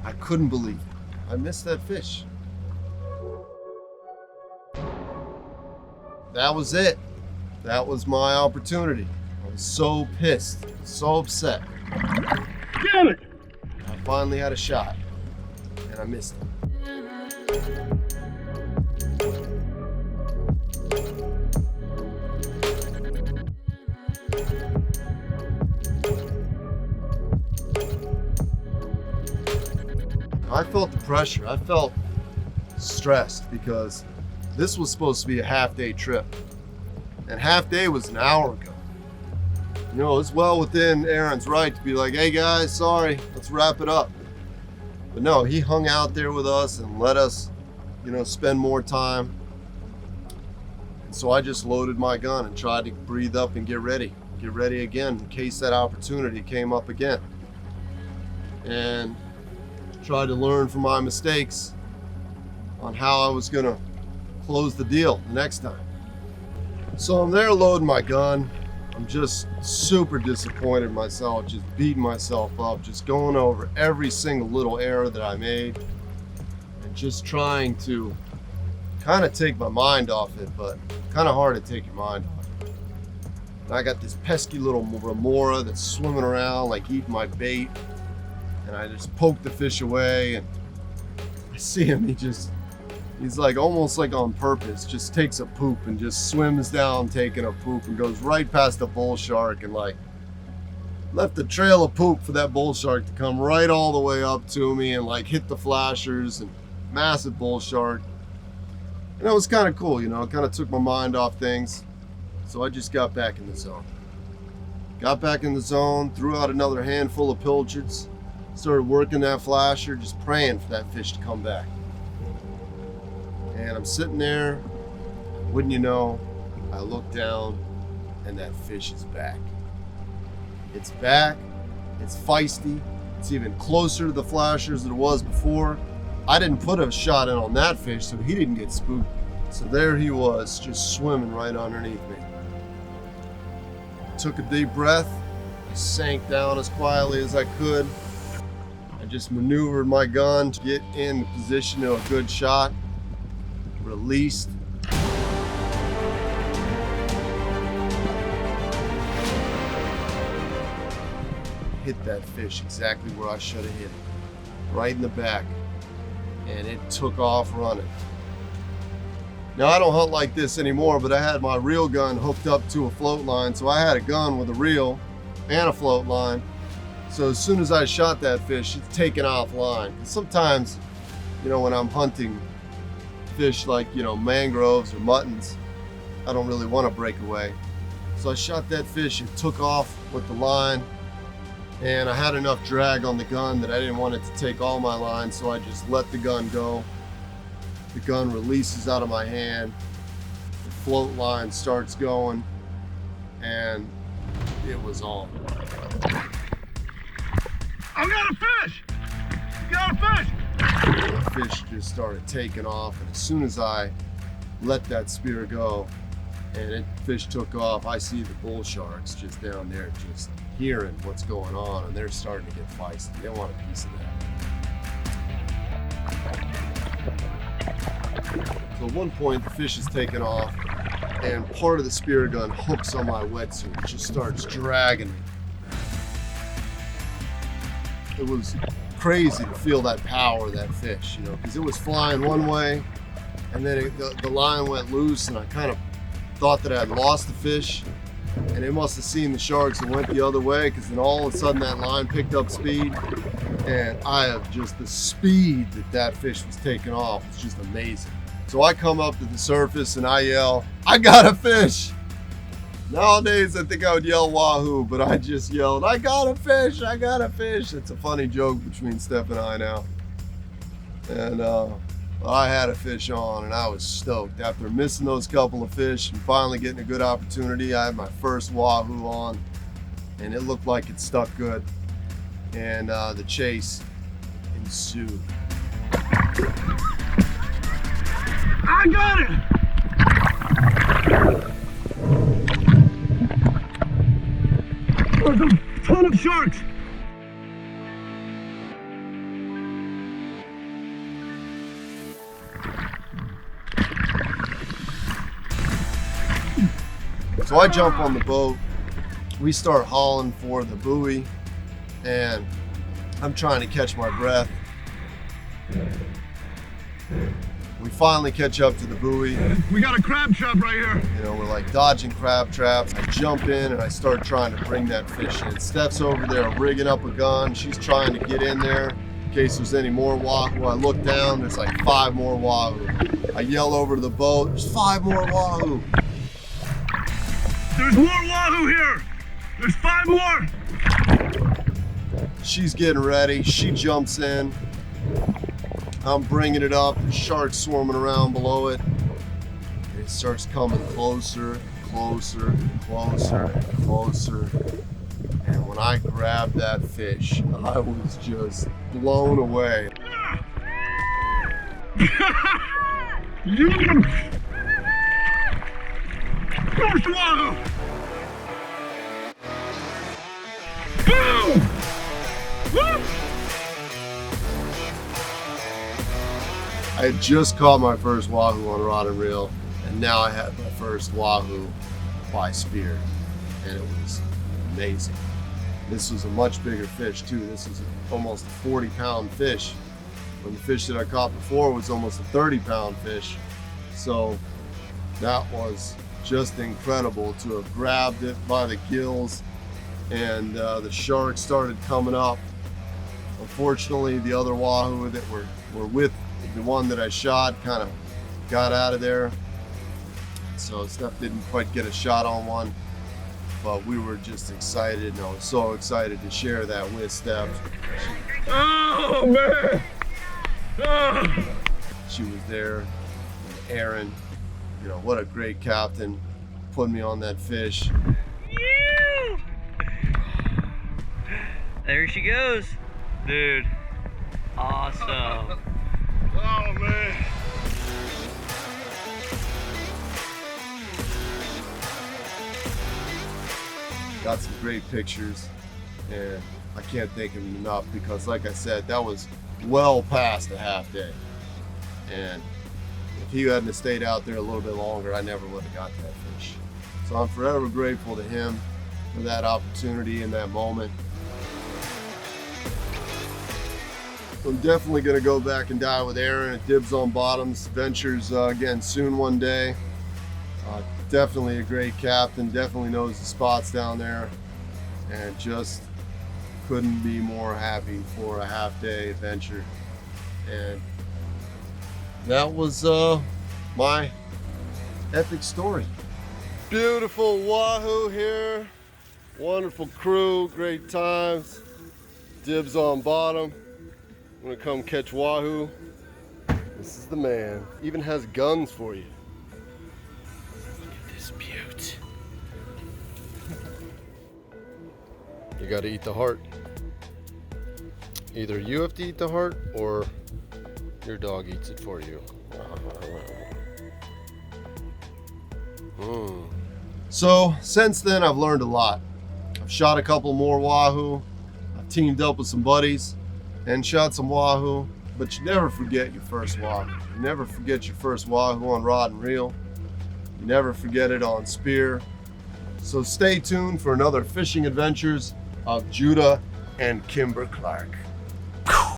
I couldn't believe it. I missed that fish. That was it. That was my opportunity. I was so pissed, so upset. Damn it! I finally had a shot, and I missed it. I felt the pressure. I felt stressed because this was supposed to be a half-day trip, and half-day was an hour ago. You know, it's well within Aaron's right to be like, hey guys, sorry, let's wrap it up. But no, he hung out there with us and let us, you know, spend more time. And so I just loaded my gun and tried to breathe up and get ready again in case that opportunity came up again. And tried to learn from my mistakes on how I was gonna close the deal the next time. So I'm there loading my gun. I'm just super disappointed in myself, just beating myself up, just going over every single little error that I made and just trying to kind of take my mind off it, but kind of hard to take your mind off it. And I got this pesky little remora that's swimming around like eating my bait, and I just poke the fish away, and I see him, he's like almost like on purpose, just takes a poop and just swims down taking a poop and goes right past the bull shark and like left a trail of poop for that bull shark to come right all the way up to me and like hit the flashers, and massive bull shark. And that was kind of cool, you know, it kind of took my mind off things. So I just got back in the zone. Got back in the zone, threw out another handful of pilchards, started working that flasher, just praying for that fish to come back. And I'm sitting there, wouldn't you know, I look down and that fish is back. It's back, it's feisty, it's even closer to the flashers than it was before. I didn't put a shot in on that fish, so he didn't get spooked. So there he was, just swimming right underneath me. Took a deep breath, I sank down as quietly as I could. I just maneuvered my gun to get in the position of a good shot. Released. Hit that fish exactly where I should have hit it. Right in the back. And it took off running. Now I don't hunt like this anymore, but I had my reel gun hooked up to a float line, so I had a gun with a reel and a float line. So as soon as I shot that fish, it's taken offline. And sometimes, you know, when I'm hunting fish like, you know, mangroves or muttons, I don't really want to break away. So I shot that fish, it took off with the line, and I had enough drag on the gun that I didn't want it to take all my line, so I just let the gun go. The gun releases out of my hand, the float line starts going, and it was on. I got a fish! Got a fish! The fish just started taking off, and as soon as I let that spear go and the fish took off, I see the bull sharks just down there just hearing what's going on, and they're starting to get feisty. They want a piece of that. So at one point the fish is taking off, and part of the spear gun hooks on my wetsuit. It just starts dragging me. It was crazy to feel that power of that fish, you know, because it was flying one way, and then the line went loose, and I kind of thought that I had lost the fish, and it must have seen the sharks and went the other way, because then all of a sudden that line picked up speed, and I have just the speed that fish was taking off. It's just amazing. So I come up to the surface and I yell, I got a fish! Nowadays I think I would yell Wahoo, but I just yelled, I got a fish, I got a fish. It's a funny joke between Steph and I now. And I had a fish on, and I was stoked. After missing those couple of fish and finally getting a good opportunity, I had my first Wahoo on, and it looked like it stuck good. And the chase ensued. I got it! There's a ton of sharks! So I jump on the boat, we start hauling for the buoy, and I'm trying to catch my breath. We finally catch up to the buoy. We got a crab trap right here. You know, we're like dodging crab traps. I jump in and I start trying to bring that fish in. Steph's over there rigging up a gun. She's trying to get in there in case there's any more wahoo. I look down, there's like 5 more wahoo. I yell over to the boat, there's 5 more wahoo. There's more wahoo here. There's 5 more. She's getting ready, she jumps in. I'm bringing it up, the shark's swarming around below it. It starts coming closer, closer, closer, closer. And when I grabbed that fish, I was just blown away. First wahoo. Boom! Woo! I had just caught my first wahoo on rod and reel, and now I had my first wahoo by spear, and it was amazing. This was a much bigger fish too. This is almost a 40-pound fish, when the fish that I caught before was almost a 30-pound fish. So that was just incredible to have grabbed it by the gills, and the shark started coming up. Unfortunately, the other wahoo that were with the one that I shot kind of got out of there, so Steph didn't quite get a shot on one, but we were just excited, and I was so excited to share that with Steph. Oh man! Oh. She was there, and Aaron, you know, what a great captain, put me on that fish. There she goes. Dude, awesome. Oh man. Got some great pictures, and I can't thank him enough, because like I said, that was well past a half day, and if he hadn't stayed out there a little bit longer, I never would have got that fish. So I'm forever grateful to him for that opportunity in that moment. I'm definitely going to go back and dive with Aaron at Dibs on Bottoms Ventures again soon one day. Definitely a great captain, definitely knows the spots down there, and just couldn't be more happy for a half-day adventure. And that was my epic story. Beautiful wahoo here, wonderful crew, great times. Dibs on Bottom. I'm gonna come catch wahoo. This is the man. Even has guns for you. Look at this beaut. You gotta eat the heart. Either you have to eat the heart or your dog eats it for you. So since then I've learned a lot. I've shot a couple more wahoo. I've teamed up with some buddies and shot some wahoo, but you never forget your first wahoo. You never forget your first wahoo on rod and reel. You never forget it on spear. So stay tuned for another fishing adventures of Judah and Kimber Clark.